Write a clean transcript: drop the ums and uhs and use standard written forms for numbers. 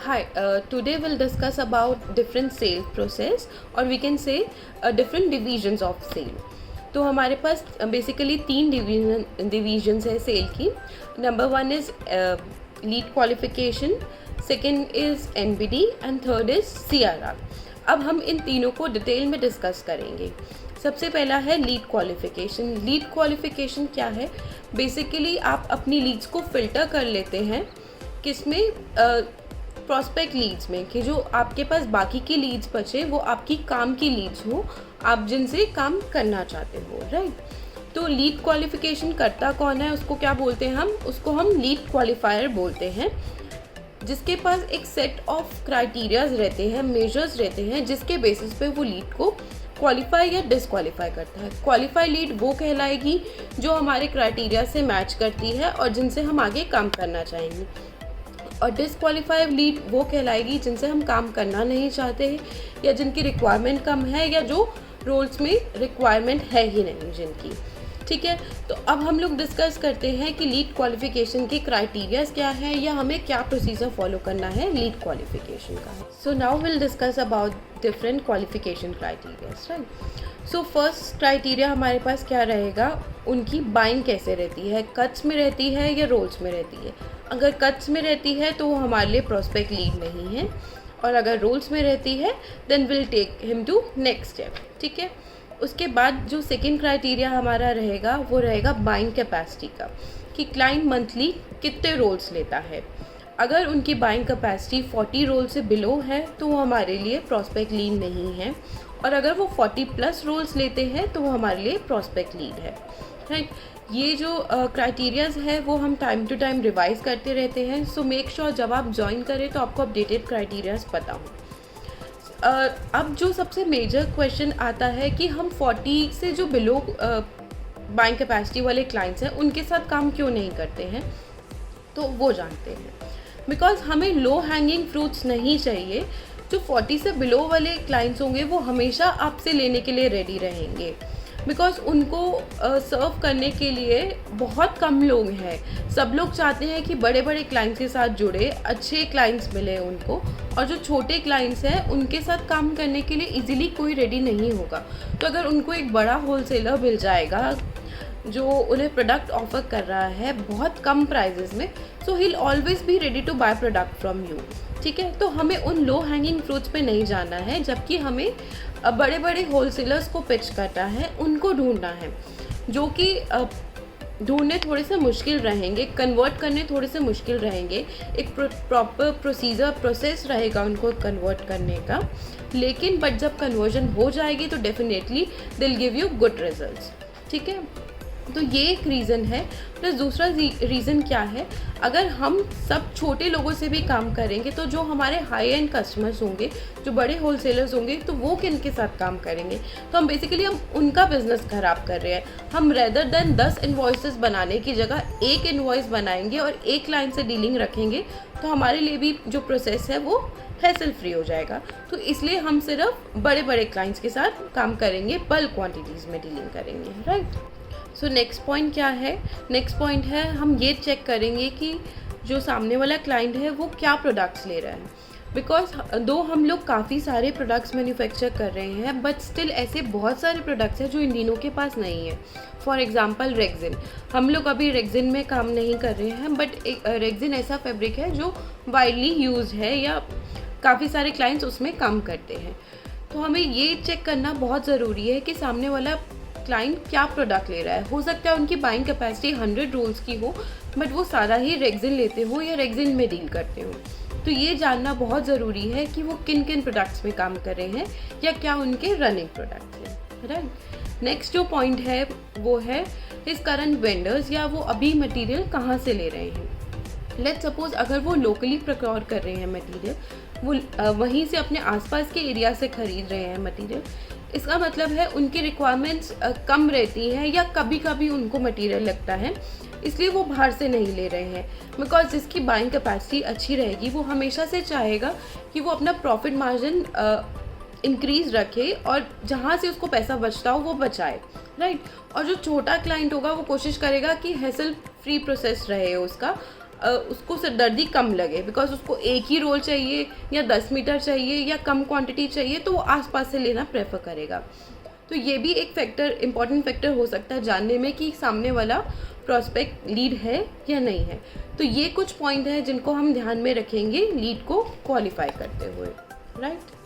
Hi, today we'll discuss about different sale process or we can say different divisions of sale. तो हमारे पास basically तीन divisions है cell की. Number one is lead qualification, second is NBD and third is CRR. अब हम इन तीनों को detail में डिस्कस करेंगे. सबसे पहला है लीड क्वालिफिकेशन. लीड क्वालिफिकेशन क्या है? बेसिकली आप अपनी लीड्स को फिल्टर कर लेते हैं किसमें, प्रॉस्पेक्ट लीड्स में, कि जो आपके पास बाकी की लीड्स बचे वो आपकी काम की लीड्स हो, आप जिनसे काम करना चाहते हो, राइट. तो लीड क्वालिफिकेशन करता कौन है, उसको क्या बोलते हैं उसको हम लीड क्वालिफायर बोलते हैं, जिसके पास एक सेट ऑफ क्राइटेरियाज रहते हैं, मेजर्स रहते हैं, जिसके बेसिस पे वो लीड को क्वालिफाई या डिसक्वालीफाई करता है. क्वालिफाई लीड वो कहलाएगी जो हमारे क्राइटेरिया से मैच करती है और जिनसे हम आगे काम करना चाहेंगे, और डिसक्वालीफाइड लीड वो कहलाएगी जिनसे हम काम करना नहीं चाहते हैं या जिनकी रिक्वायरमेंट कम है या जो रोल्स में रिक्वायरमेंट है ही नहीं जिनकी. ठीक है, तो अब हम लोग डिस्कस करते हैं कि लीड क्वालिफिकेशन के क्राइटेरियाज क्या है या हमें क्या प्रोसीजर फॉलो करना है लीड क्वालिफिकेशन का. So now will discuss about different qualification criterias, right. So first criteria हमारे पास क्या रहेगा, उनकी बाइंग कैसे रहती है, कट्स में रहती है या रोल्स में रहती है. अगर कट्स में रहती है तो वो हमारे लिए प्रॉस्पेक्ट लीड नहीं है, और अगर रोल्स में रहती है then will take him to next step. ठीक है, उसके बाद जो सेकंड क्राइटेरिया हमारा रहेगा वो रहेगा बाइंग कैपेसिटी का, कि क्लाइंट मंथली कितने रोल्स लेता है. अगर उनकी बाइंग कैपेसिटी 40 रोल से बिलो है तो वो हमारे लिए प्रॉस्पेक्ट लीड नहीं है, और अगर वो 40+ रोल्स लेते हैं तो वो हमारे लिए प्रॉस्पेक्ट लीड है, राइट. ये जो क्राइटेरियाज है वो हम टाइम टू टाइम रिवाइज करते रहते हैं. सो मेक श्योर जब आप ज्वाइन करें तो आपको अपडेटेड क्राइटेरियाज पता हो. अब जो सबसे मेजर क्वेश्चन आता है कि हम 40 से जो बिलो बाइंग कैपेसिटी वाले क्लाइंट्स हैं उनके साथ काम क्यों नहीं करते हैं, तो वो जानते हैं. बिकॉज हमें लो हैंगिंग फ्रूट्स नहीं चाहिए. जो 40 से बिलो वाले क्लाइंट्स होंगे वो हमेशा आपसे लेने के लिए रेडी रहेंगे, बिकॉज उनको सर्व करने के लिए बहुत कम लोग हैं. सब लोग चाहते हैं कि बड़े बड़े क्लाइंट्स के साथ जुड़े, अच्छे क्लाइंट्स मिले उनको, और जो छोटे क्लाइंट्स हैं उनके साथ काम करने के लिए इजीली कोई रेडी नहीं होगा. तो अगर उनको एक बड़ा होलसेलर मिल जाएगा जो उन्हें प्रोडक्ट ऑफर कर रहा है बहुत कम प्राइजेस में, so he will always be ready to buy product from you. ठीक है, तो हमें उन लो हैंगिंग फ्रूट्स पे नहीं जाना है, जबकि हमें बड़े बड़े होलसेलर्स को पिच करना है, उनको ढूंढना है, जो कि ढूंढने थोड़े से मुश्किल रहेंगे, कन्वर्ट करने थोड़े से मुश्किल रहेंगे. एक प्रॉपर प्रोसेस रहेगा उनको कन्वर्ट करने का, लेकिन बट जब कन्वर्जन हो जाएगी तो definitely they will give you good results. ठीक है, तो ये एक रीज़न है. प्लस दूसरा रीज़न क्या है, अगर हम सब छोटे लोगों से भी काम करेंगे तो जो हमारे हाई एंड कस्टमर्स होंगे, जो बड़े होलसेलर्स होंगे, तो वो किन के साथ काम करेंगे. तो हम बेसिकली हम उनका बिजनेस ख़राब कर रहे हैं. हम रेदर देन 10 इन्वॉइसेस बनाने की जगह एक इन्वॉइस बनाएंगे और एक क्लाइंट से डीलिंग रखेंगे, तो हमारे लिए भी जो प्रोसेस है वो हैसल फ्री हो जाएगा. तो इसलिए हम सिर्फ बड़े बड़े क्लाइंट्स के साथ काम करेंगे, बल्क क्वान्टिटीज़ में डीलिंग करेंगे, राइट. सो नेक्स्ट पॉइंट क्या है, नेक्स्ट पॉइंट है हम ये चेक करेंगे कि जो सामने वाला क्लाइंट है वो क्या प्रोडक्ट्स ले रहा है. बिकॉज दो हम लोग काफ़ी सारे प्रोडक्ट्स मैन्युफैक्चर कर रहे हैं, बट स्टिल ऐसे बहुत सारे प्रोडक्ट्स हैं जो इन दिनों के पास नहीं है. फॉर एग्जांपल रेक्जिन, हम लोग अभी रेक्जिन में काम नहीं कर रहे हैं, बट रेक्जिन ऐसा फैब्रिक है जो वाइडली यूज है या काफ़ी सारे क्लाइंट्स उसमें काम करते हैं. तो हमें ये चेक करना बहुत ज़रूरी है कि सामने वाला क्लाइंट क्या प्रोडक्ट ले रहा है. हो सकता है उनकी बाइंग कैपेसिटी 100 रोल्स की हो, बट वो सारा ही रेक्जिन लेते हो या रेक्जिन में डील करते हो. तो ये जानना बहुत ज़रूरी है कि वो किन किन प्रोडक्ट्स में काम कर रहे हैं या क्या उनके रनिंग प्रोडक्ट्स हैं, राइट. नेक्स्ट जो पॉइंट है वो है इस करंट वेंडर्स, या वो अभी मटेरियल कहाँ से ले रहे हैं. लेट्स सपोज अगर वो लोकली प्रोक्योर कर रहे हैं मटेरियल, वो वहीं से अपने आसपास के एरिया से ख़रीद रहे हैं मटेरियल, इसका मतलब है उनकी रिक्वायरमेंट्स कम रहती हैं या कभी कभी उनको मटेरियल लगता है, इसलिए वो बाहर से नहीं ले रहे हैं. बिकॉज जिसकी बाइंग कैपेसिटी अच्छी रहेगी वो हमेशा से चाहेगा कि वो अपना प्रॉफिट मार्जिन इंक्रीज़ रखे और जहाँ से उसको पैसा बचता हो वो बचाए, राइट. और जो छोटा क्लाइंट होगा वो कोशिश करेगा कि हैसल फ्री प्रोसेस रहे उसका, उसको सिरदर्दी कम लगे, बिकॉज उसको एक ही रोल चाहिए या 10 मीटर चाहिए या कम क्वांटिटी चाहिए, तो वो आसपास से लेना प्रेफर करेगा। तो ये भी एक फैक्टर, इम्पॉर्टेंट फैक्टर हो सकता है जानने में कि सामने वाला प्रॉस्पेक्ट लीड है या नहीं है। तो ये कुछ पॉइंट हैं जिनको हम ध्यान में रखेंगे लीड को क्वालिफाई करते हुए, राइट।